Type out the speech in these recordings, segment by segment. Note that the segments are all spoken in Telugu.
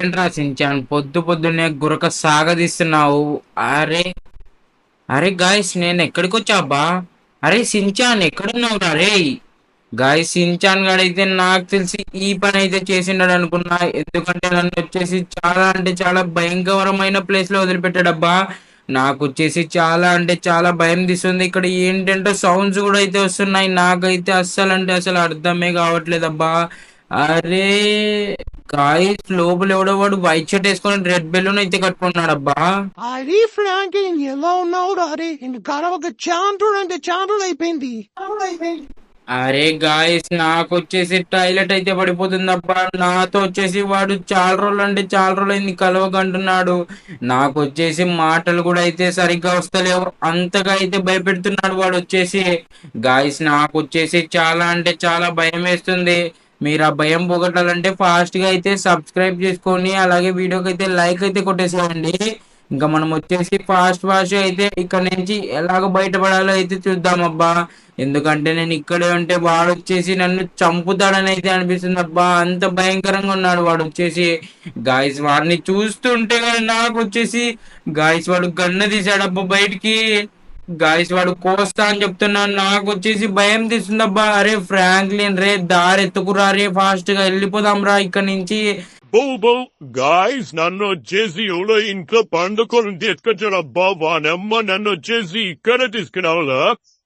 ఏంట్రా సించాన్ పొద్దు పొద్దున్నే గురక సాగదీస్తున్నావు. అరే అరే గాయస్ నేను ఎక్కడికి వచ్చాబ్బా? అరే సించాన్ ఎక్కడున్నావురా రే? గాయస్ సించాన్ గడైతే నాకు తెలిసి ఈ పని అయితే చేసిండడు అనుకున్నా. ఎందుకంటే నన్ను వచ్చేసి చాలా అంటే చాలా భయంకరమైన ప్లేస్ లో వదిలిపెట్టాడబ్బా. నాకు వచ్చేసి చాలా అంటే చాలా భయం తీస్తుంది. ఇక్కడ ఏంటంటే సౌండ్స్ కూడా అయితే వస్తున్నాయి. నాకైతే అస్సలు అంటే అసలు అర్థమే కావట్లేదబ్బా. అరే గాయస్ లోపల ఎవడో వాడు వైట్ షర్ట్ వేసుకొని రెడ్ బెలూన్ అయితే కట్టుకున్నాడబ్బా. అది ఫ్రాంకిన్ ఎలా ఉన్నావు అరే ఇంకా ఒక చాండ్రు అంటే చాండ్రు అయిపోయింది. అరే గాయస్ నాకు వచ్చేసి టాయిలెట్ అయితే పడిపోతుందబ్బా. నాతో వచ్చేసి వాడు చాలా రోజులు అంటే చాలా రోజులు అయింది కలవకంటున్నాడు. నాకు వచ్చేసి మాటలు కూడా అయితే సరిగ్గా వస్తలేవు. అంతగా అయితే భయపెడుతున్నాడు వాడు వచ్చేసి. గాయస్ నాకు వచ్చేసి చాలా అంటే చాలా భయం వేస్తుంది. మీరు ఆ భయం పోగొట్టాలంటే ఫాస్ట్ గా అయితే సబ్స్క్రైబ్ చేసుకొని అలాగే వీడియోకి అయితే లైక్ అయితే కొట్టేసేయండి. ఇంకా మనం వచ్చేసి ఫాస్ట్ ఫాస్ట్ అయితే ఇక్కడ నుంచి ఎలాగ బయటపడాలో అయితే చూద్దాం అబ్బా. ఎందుకంటే నేను ఇక్కడే ఉంటే వాడు వచ్చేసి నన్ను చంపుతాడని అయితే అనిపిస్తుంది అబ్బా. అంత భయంకరంగా ఉన్నాడు వాడు వచ్చేసి. గాయస్ వాడిని చూస్తుంటే కానీ నాకు వచ్చేసి గాయస్ వాడు గన్ను తీసాడబ్బా బయటికి. గాయస్ వాడు కోస్తా అని చెప్తున్నాను. నాకు వచ్చేసి భయం తీస్తుందబ్బా. అరే ఫ్రాంక్లిన్ రే దారి ఎత్తుకురా రే, ఫాస్ట్ గా వెళ్ళిపోదాం రా ఇక్కడ నుంచి. బో గాయస్ నన్ను వచ్చేసి ఎవడో ఇంట్లో పండుకొని తీసుకొచ్చాడబ్బా. వానమ్మ నన్ను వచ్చేసి ఇక్కడ తీసుకురావాలా?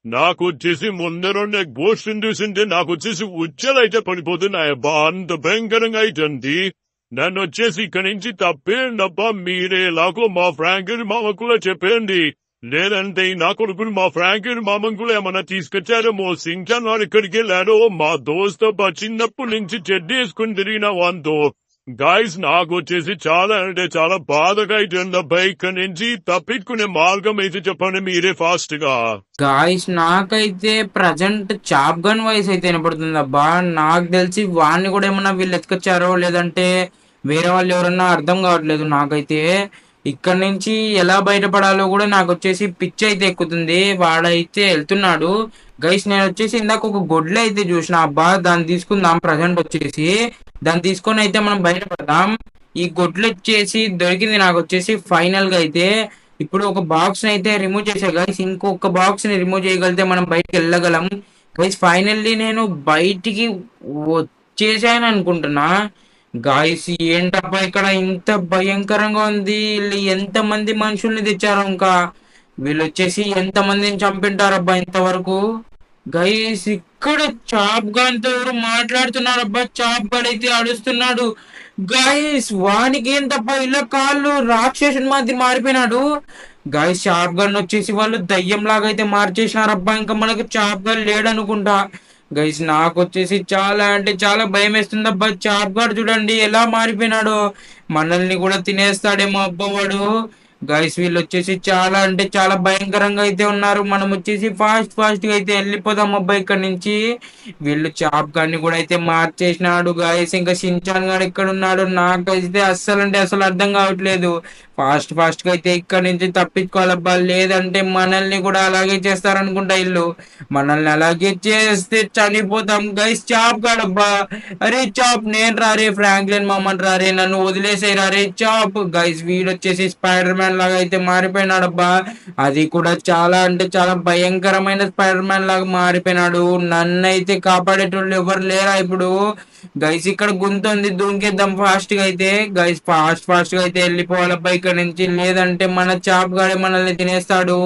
నాకు వచ్చేసి ముందరుండే గోష్ఠిని చూసింటే నాకు వచ్చేసి ఉచ్చలైతే పడిపోతున్నాయబ్బా. అంత భయంకరంగా అయితుంది. నన్ను వచ్చేసి ఇక్కడి నుంచి తప్పేయండబ్బా. మీరే ఎలాగో మా ఫ్రాంకిన్ మామకు చెప్పండి. లేదంటే నా కొడుకులు మా ఫ్రాంకిన్ మామకు ఏమన్నా తీసుకొచ్చారేమో. సించాన్ వాడు ఇక్కడికి వెళ్ళాడో మా దోస్తబ్బా. చిన్నప్పటి నుంచి చెడ్డి వేసుకుని తిరిగిన వాంతో. గాయస్ నాకు వచ్చేసి చాలా అంటే చాలా బాధగా అయితే బైక్ నుంచి తప్పించుకునే మార్గం అయితే చెప్పండి మీరే ఫాస్ట్ గా. గాయస్ నాకైతే ప్రజెంట్ చాప్ గన్ వాయిస్ అయితే వినపడుతుంది అబ్బా. నాకు తెలిసి వాడిని కూడా ఏమన్నా వీళ్ళు ఎత్తుకొచ్చారో లేదంటే వేరే వాళ్ళు ఎవరన్నా అర్థం కావట్లేదు నాకైతే. ఇక్కడ నుంచి ఎలా బయటపడాలో కూడా నాకు వచ్చేసి పిచ్చి అయితే ఎక్కుతుంది. వాడైతే వెళ్తున్నాడు. గైస్ నేను వచ్చేసి ఇందాక ఒక గొడ్లు అయితే చూసిన అబ్బా. దాన్ని తీసుకుందాం ప్రజెంట్ వచ్చేసి. దాన్ని తీసుకొని అయితే మనం బయటపడదాం. ఈ గొడ్లు వచ్చేసి దొరికింది నాకు వచ్చేసి ఫైనల్ గా అయితే. ఇప్పుడు ఒక బాక్స్ ని అయితే రిమూవ్ చేసా గైస్. ఇంకొక బాక్స్ ని రిమూవ్ చేయగలిగితే మనం బయటకు వెళ్ళగలం గైస్. ఫైనల్లీ నేను బయటికి వచ్చేసాను అనుకుంటున్నా. గాయస్ ఏంటబ్బా ఇక్కడ ఇంత భయంకరంగా ఉంది. వీళ్ళు ఎంత మంది మనుషుల్ని తెచ్చారో ఇంకా. వీళ్ళు వచ్చేసి ఎంత మందిని చంపింటారబ్బా ఇంతవరకు. గైస్ ఇక్కడ చాప్ గాన్ తో ఎవరు మాట్లాడుతున్నారబ్బా. చాప్ గాడ్ అయితే అడుస్తున్నాడు. గైస్ వానికి ఏం తప్ప ఇలా కాళ్ళు రాక్షసుని మాదిరి మారిపోయినాడు. గైస్ చాప్ గన్ వచ్చేసి వాళ్ళు దయ్యం లాగా అయితే మార్చేసినారబ్బా. ఇంకా మనకు చాప్ గన్ లేడనుకుంటా. గైస్ నాకు వచ్చేసి చాలా అంటే చాలా భయం వేస్తుంది అబ్బా. చాప్ గాడు చూడండి ఎలా మారిపోయినాడో. మనల్ని కూడా తినేస్తాడేమో అబ్బా వాడు. గైస్ వీళ్ళు వచ్చేసి చాలా అంటే చాలా భయంకరంగా అయితే ఉన్నారు. మనం వచ్చేసి ఫాస్ట్ ఫాస్ట్ గా అయితే వెళ్ళిపోదాం అబ్బా ఇక్కడ నుంచి. వీళ్ళు చాప్ గాన్ని కూడా అయితే మార్చేసినాడు గైస్. ఇంకా షిన్చాన్ గాడు ఎక్కడ ఉన్నాడు నాకైతే అస్సలు అంటే అసలు అర్థం కావట్లేదు. ఫాస్ట్ ఫాస్ట్ గా అయితే ఇక్కడ నుంచి తప్పించుకోవాలబ్బా. లేదంటే మనల్ని కూడా అలాగే చేస్తారనుకుంటా వీళ్ళు. మనల్ని అలాగే చేస్తే చనిపోతాం గైస్. చాప్ గాడబ్బా. అరే చాప్ నేను రారే ఫ్రాంక్లిన్ మామన్ రారే నన్ను వదిలేసే రారే చాప్. గైస్ వీడు వచ్చేసి స్పైడర్ మ్యాన్ లాగా అయితే మారిపోయినాడబ్బా. అది కూడా చాలా అంటే చాలా భయంకరమైన స్పైడర్ మ్యాన్ లాగా మారిపోయినాడు. నన్ను అయితే కాపాడేటోళ్ళు ఎవరు లేరా ఇప్పుడు. గైస్ ఇక్కడ గుంతుంది దూకేద్దాం ఫాస్ట్ గా అయితే. గైస్ ఫాస్ట్ ఫాస్ట్ గా అయితే వెళ్ళిపోవాలబ్బా ఇక్కడ నుంచి. లేదంటే మన చాప్ గాడే మనల్ని తినేస్తాడు.